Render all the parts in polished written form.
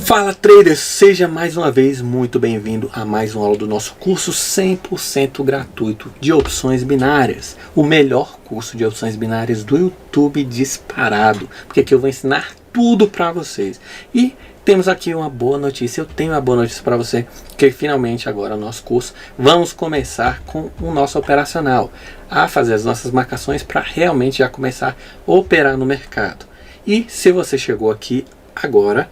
Fala trader, seja mais uma vez muito bem-vindo a mais uma aula do nosso curso 100% gratuito de opções binárias. O melhor curso de opções binárias do YouTube disparado, porque aqui eu vou ensinar tudo para vocês. E temos aqui uma boa notícia, eu tenho uma boa notícia para você, que finalmente agora no nosso curso vamos começar com o nosso operacional, a fazer as nossas marcações para realmente já começar a operar no mercado. E se você chegou aqui agora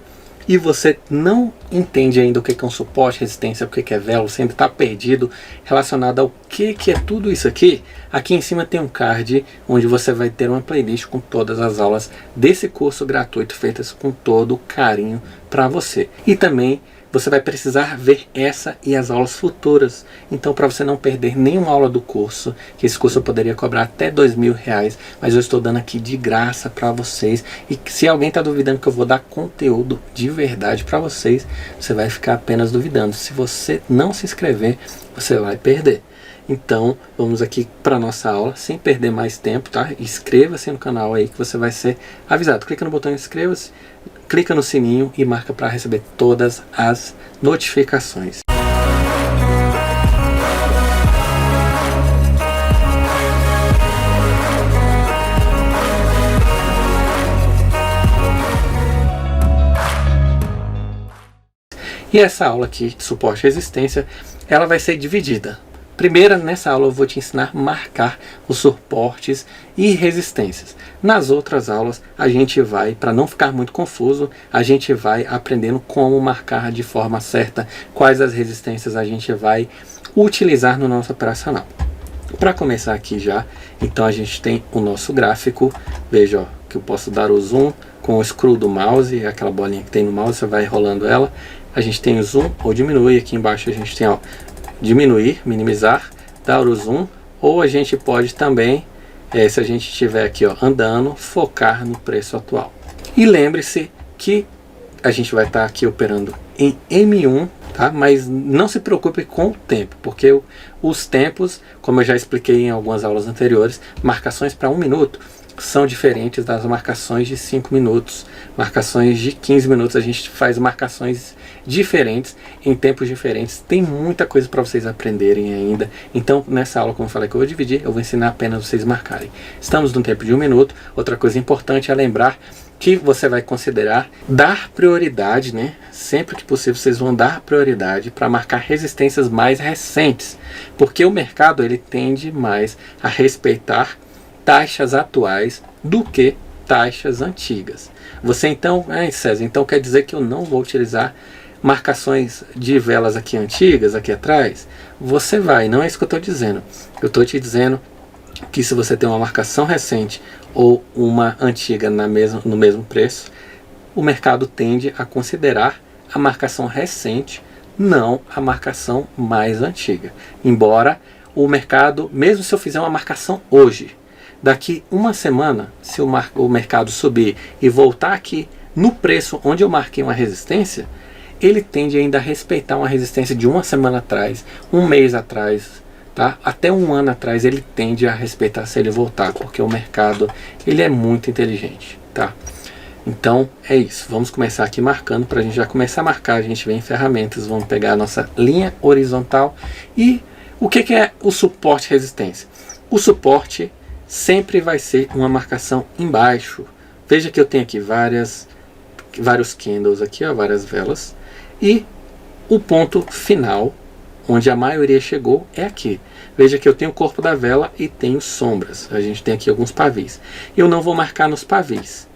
e você não entende ainda o que é um suporte, resistência, o que é vela, você ainda está perdido relacionado ao que é tudo isso aqui, aqui em cima tem um card onde você vai ter uma playlist com todas as aulas desse curso gratuito, feitas com todo carinho para você. E também você vai precisar ver essa e as aulas futuras. Então, para você não perder nenhuma aula do curso, que esse curso eu poderia cobrar até R$2.000, mas eu estou dando aqui de graça para vocês. E se alguém está duvidando que eu vou dar conteúdo de verdade para vocês, você vai ficar apenas duvidando. Se você não se inscrever, você vai perder. Então, vamos aqui para nossa aula, sem perder mais tempo, tá? Inscreva-se no canal aí que você vai ser avisado. Clica no botão inscreva-se, clica no sininho e marca para receber todas as notificações. E essa aula aqui de suporte e resistência, ela vai ser dividida. Primeiro, nessa aula eu vou te ensinar a marcar os suportes e resistências. Nas outras aulas, a gente vai, para não ficar muito confuso, a gente vai aprendendo como marcar de forma certa, quais as resistências a gente vai utilizar no nosso operacional. Para começar aqui já, então a gente tem o nosso gráfico. Veja, ó, que eu posso dar o zoom com o scroll do mouse, aquela bolinha que tem no mouse, você vai rolando ela. A gente tem o zoom ou diminui, aqui embaixo a gente tem, ó, diminuir, minimizar, dar o zoom, ou a gente pode também, se a gente estiver aqui, ó, andando, focar no preço atual. E lembre-se que a gente vai estar aqui operando em M1, tá? Mas não se preocupe com o tempo, porque os tempos, como eu já expliquei em algumas aulas anteriores, marcações para 1 minuto são diferentes das marcações de 5 minutos, marcações de 15 minutos, a gente faz marcações diferentes, em tempos diferentes, tem muita coisa para vocês aprenderem ainda. Então nessa aula, como eu falei que eu vou dividir, eu vou ensinar apenas vocês marcarem. Estamos no tempo de 1 minuto, outra coisa importante é lembrar que você vai considerar dar prioridade, né? Sempre que possível vocês vão dar prioridade para marcar resistências mais recentes, porque o mercado ele tende mais a respeitar taxas atuais do que taxas antigas. Você então, César, então quer dizer que eu não vou utilizar marcações de velas aqui antigas, aqui atrás? Você vai, não é isso que eu estou dizendo. Eu estou te dizendo que se você tem uma marcação recente ou uma antiga no mesmo preço, o mercado tende a considerar a marcação recente, não a marcação mais antiga. Embora o mercado, mesmo se eu fizer uma marcação hoje, daqui uma semana, se o mercado subir e voltar aqui no preço onde eu marquei uma resistência, ele tende ainda a respeitar uma resistência de uma semana atrás, um mês atrás, tá? Até um ano atrás ele tende a respeitar se ele voltar, porque o mercado ele é muito inteligente, tá? Então é isso, vamos começar aqui marcando. Para a gente já começar a marcar, a gente vem em ferramentas, vamos pegar a nossa linha horizontal. E o que é o suporte e resistência? O suporte sempre vai ser uma marcação embaixo. Veja que eu tenho aqui vários candles aqui, ó, várias velas, e o ponto final onde a maioria chegou é aqui. Veja que eu tenho o corpo da vela e tenho sombras. A gente tem aqui alguns pavis. Eu não vou marcar nos pavis,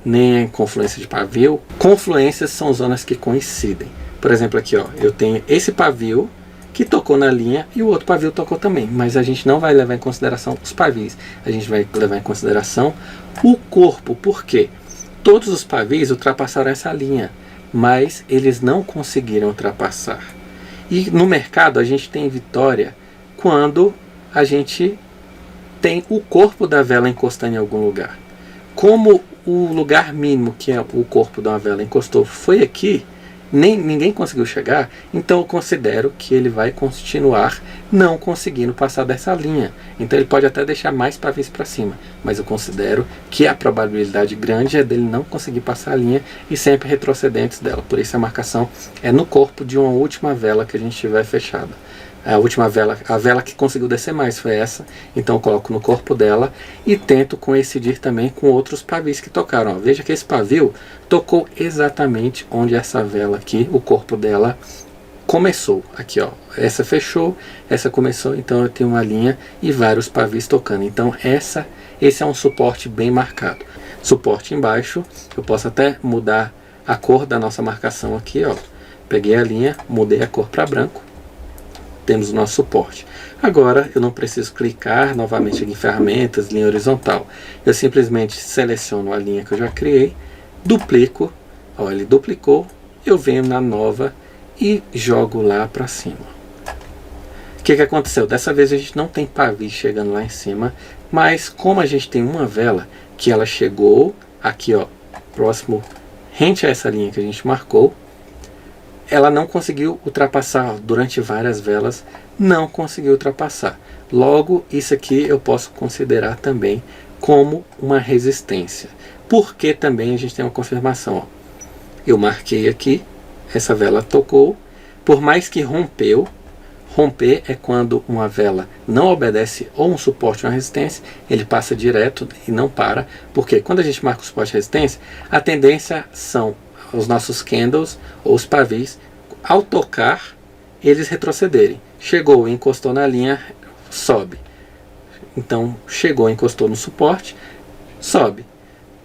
nem a confluência de pavio. Confluências são zonas que coincidem. Por exemplo, aqui, ó, eu tenho esse pavio que tocou na linha e o outro pavio tocou também, mas a gente não vai levar em consideração os pavis, a gente vai levar em consideração o corpo. Por quê? Todos os pavis ultrapassaram essa linha, mas eles não conseguiram ultrapassar. E no mercado a gente tem vitória quando a gente tem o corpo da vela encostando em algum lugar. Como o lugar mínimo que é o corpo de uma vela encostou foi aqui, ninguém conseguiu chegar, então eu considero que ele vai continuar não conseguindo passar dessa linha. Então ele pode até deixar mais pavis para cima, mas eu considero que a probabilidade grande é dele não conseguir passar a linha e sempre retrocedentes dela. Por isso a marcação é no corpo de uma última vela que a gente tiver fechada. A última vela, a vela que conseguiu descer mais foi essa, então eu coloco no corpo dela e tento coincidir também com outros pavis que tocaram. Ó, veja que esse pavio tocou exatamente onde essa vela aqui, o corpo dela, começou. Aqui, ó, essa fechou, essa começou, então eu tenho uma linha e vários pavis tocando. Então esse é um suporte bem marcado. Suporte embaixo, eu posso até mudar a cor da nossa marcação aqui, ó. Peguei a linha, mudei a cor para branco. Temos o nosso suporte. Agora eu não preciso clicar novamente aqui em ferramentas, linha horizontal. Eu simplesmente seleciono a linha que eu já criei, duplico, ó, ele duplicou, eu venho na nova e jogo lá para cima. O que aconteceu? Dessa vez a gente não tem pavis chegando lá em cima, mas como a gente tem uma vela que ela chegou aqui, ó, próximo, rente a essa linha que a gente marcou, ela não conseguiu ultrapassar durante várias velas, não conseguiu ultrapassar. Logo, isso aqui eu posso considerar também como uma resistência. Porque também a gente tem uma confirmação. Ó. Eu marquei aqui, essa vela tocou, por mais que rompeu, romper é quando uma vela não obedece ou um suporte ou uma resistência, ele passa direto e não para. Porque quando a gente marca o suporte e resistência, a tendência são os nossos candles ou os pavis, ao tocar, eles retrocederem. Chegou, encostou na linha, sobe. Então, chegou, encostou no suporte, sobe.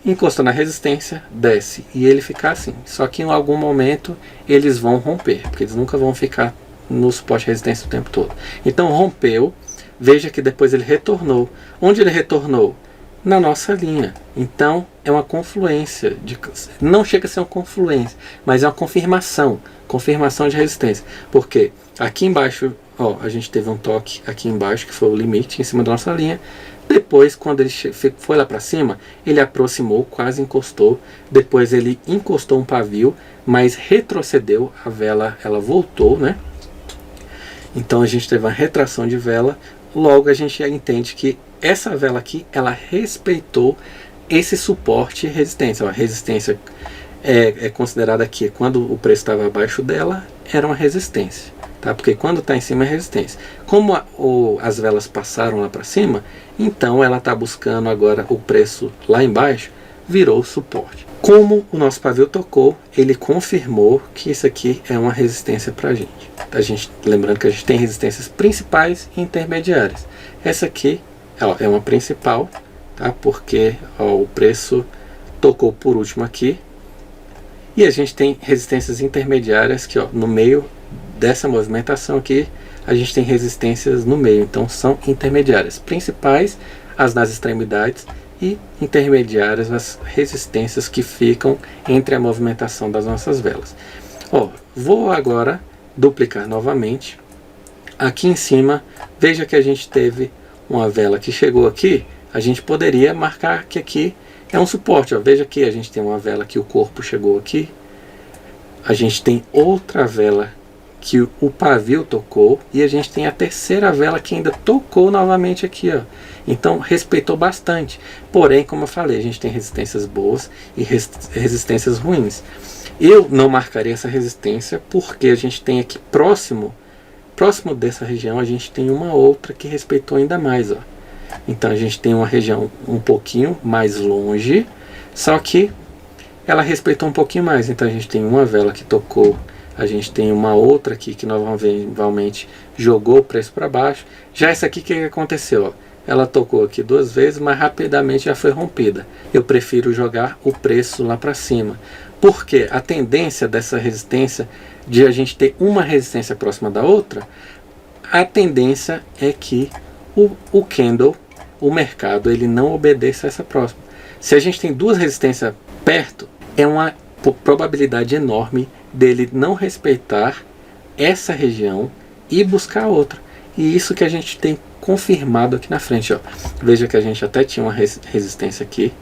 Encostou na resistência, desce. E ele fica assim. Só que em algum momento eles vão romper, porque eles nunca vão ficar no suporte e resistência o tempo todo. Então, rompeu. Veja que depois ele retornou. Onde ele retornou? Na nossa linha. Então é uma confluência, não chega a ser uma confluência, mas é uma confirmação de resistência, porque aqui embaixo, ó, a gente teve um toque aqui embaixo, que foi o limite em cima da nossa linha. Depois, quando ele foi lá para cima, ele aproximou, quase encostou, depois ele encostou um pavio, mas retrocedeu, a vela, ela voltou, né? Então a gente teve uma retração de vela, logo a gente já entende que essa vela aqui, ela respeitou esse suporte e resistência. A resistência é considerada aqui, quando o preço estava abaixo dela, era uma resistência. Tá? Porque quando está em cima é resistência. Como as velas passaram lá para cima, então ela está buscando agora o preço lá embaixo, virou suporte. Como o nosso pavio tocou, ele confirmou que isso aqui é uma resistência para a gente. Lembrando que a gente tem resistências principais e intermediárias. Essa aqui é uma principal, tá? Porque ó, o preço tocou por último aqui. E a gente tem resistências intermediárias que ó, no meio dessa movimentação aqui, a gente tem resistências no meio. Então são intermediárias. Principais, as nas extremidades, e intermediárias, as resistências que ficam entre a movimentação das nossas velas. Ó, vou agora duplicar novamente. Aqui em cima, veja que a gente teve uma vela que chegou aqui, a gente poderia marcar que aqui é um suporte. Ó. Veja que a gente tem uma vela que o corpo chegou aqui, a gente tem outra vela que o pavio tocou, e a gente tem a terceira vela que ainda tocou novamente aqui. Ó. Então respeitou bastante. Porém, como eu falei, a gente tem resistências boas e resistências ruins. Eu não marcaria essa resistência porque a gente tem aqui próximo dessa região, a gente tem uma outra que respeitou ainda mais. Ó. Então a gente tem uma região um pouquinho mais longe, só que ela respeitou um pouquinho mais. Então a gente tem uma vela que tocou, a gente tem uma outra aqui que novamente jogou o preço para baixo. Já essa aqui, o que aconteceu? Ó? Ela tocou aqui duas vezes, mas rapidamente já foi rompida. Eu prefiro jogar o preço lá para cima. Porque a tendência dessa resistência, de a gente ter uma resistência próxima da outra, a tendência é que o candle, o mercado, ele não obedeça a essa próxima. Se a gente tem duas resistências perto, é uma probabilidade enorme dele não respeitar essa região e buscar outra. E isso que a gente tem confirmado aqui na frente. Ó. Veja que a gente até tinha uma resistência aqui.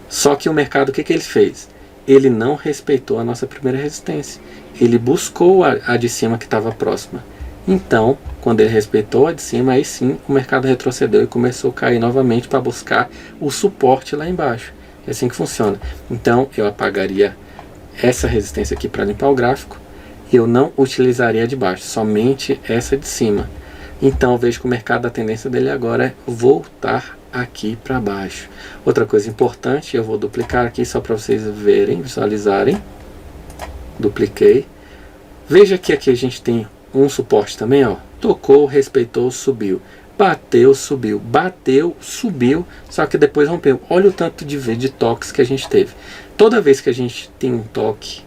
Só que o mercado, o que ele fez? ele não respeitou a nossa primeira resistência. Ele buscou a de cima que estava próxima. Então, quando ele respeitou a de cima, aí sim o mercado retrocedeu e começou a cair novamente para buscar o suporte lá embaixo. É assim que funciona. Então, eu apagaria essa resistência aqui para limpar o gráfico. E eu não utilizaria a de baixo, somente essa de cima. Então, eu vejo que o mercado, a tendência dele agora é voltar aqui para baixo. Outra coisa importante, eu vou duplicar aqui só para vocês verem, visualizarem. Dupliquei. Veja que aqui a gente tem um suporte também, ó. Tocou, respeitou, subiu. Bateu, subiu. Bateu, subiu. Só que depois rompeu. Olha o tanto de toques que a gente teve. Toda vez que a gente tem um toque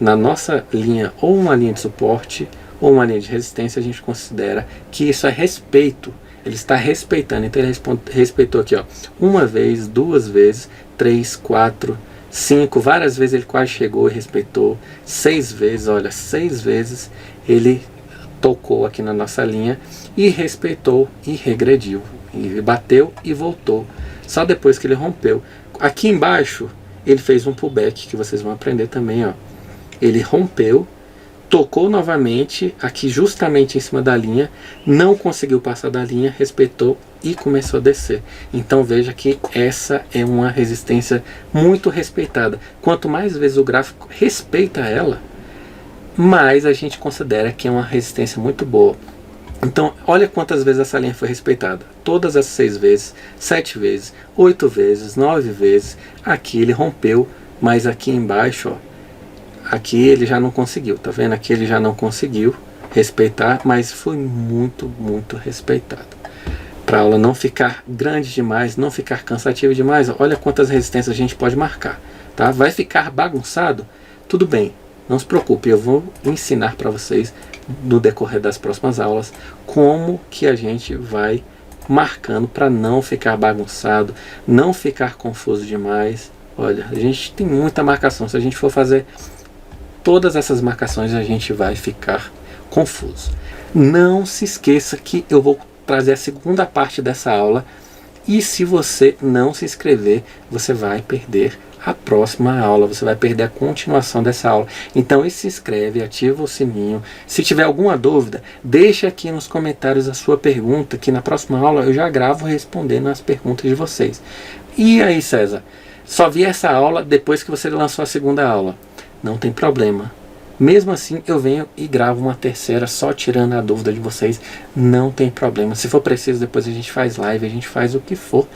na nossa linha, ou uma linha de suporte, ou uma linha de resistência, a gente considera que isso é respeito. Ele está respeitando. Então ele respeitou aqui, ó, uma vez, duas vezes, 3, 4, 5, várias vezes ele quase chegou e respeitou. 6 vezes, olha, 6 vezes ele tocou aqui na nossa linha e respeitou e regrediu. E bateu e voltou. Só depois que ele rompeu. Aqui embaixo ele fez um pullback, que vocês vão aprender também, ó. Ele rompeu, tocou novamente aqui justamente em cima da linha, não conseguiu passar da linha, respeitou e começou a descer. Então veja que essa é uma resistência muito respeitada. Quanto mais vezes o gráfico respeita ela, mais a gente considera que é uma resistência muito boa. Então olha quantas vezes essa linha foi respeitada. Todas as 6 vezes, 7 vezes, 8 vezes, 9 vezes. Aqui ele rompeu, mas aqui embaixo, ó, aqui ele já não conseguiu, tá vendo? Aqui ele já não conseguiu respeitar, mas foi muito, muito respeitado. Para a aula não ficar grande demais, não ficar cansativa demais, olha quantas resistências a gente pode marcar, tá? Vai ficar bagunçado? Tudo bem, não se preocupe, eu vou ensinar para vocês no decorrer das próximas aulas como que a gente vai marcando para não ficar bagunçado, não ficar confuso demais. Olha, a gente tem muita marcação, se a gente for fazer todas essas marcações a gente vai ficar confuso. Não se esqueça que eu vou trazer a segunda parte dessa aula e se você não se inscrever, você vai perder a próxima aula, você vai perder a continuação dessa aula. Então se inscreve, ativa o sininho. Se tiver alguma dúvida, deixa aqui nos comentários a sua pergunta, que na próxima aula eu já gravo respondendo as perguntas de vocês. E aí, César, só vi essa aula depois que você lançou a segunda aula. Não tem problema. Mesmo assim, eu venho e gravo uma terceira só tirando a dúvida de vocês. Não tem problema. Se for preciso, depois a gente faz live, a gente faz o que for.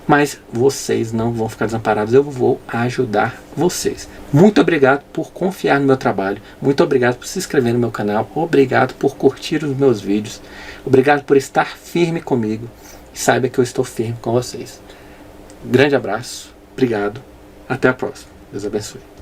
Mas vocês não vão ficar desamparados. Eu vou ajudar vocês. Muito obrigado por confiar no meu trabalho. Muito obrigado por se inscrever no meu canal. Obrigado por curtir os meus vídeos. Obrigado por estar firme comigo. E saiba que eu estou firme com vocês. Grande abraço. Obrigado. Até a próxima. Deus abençoe.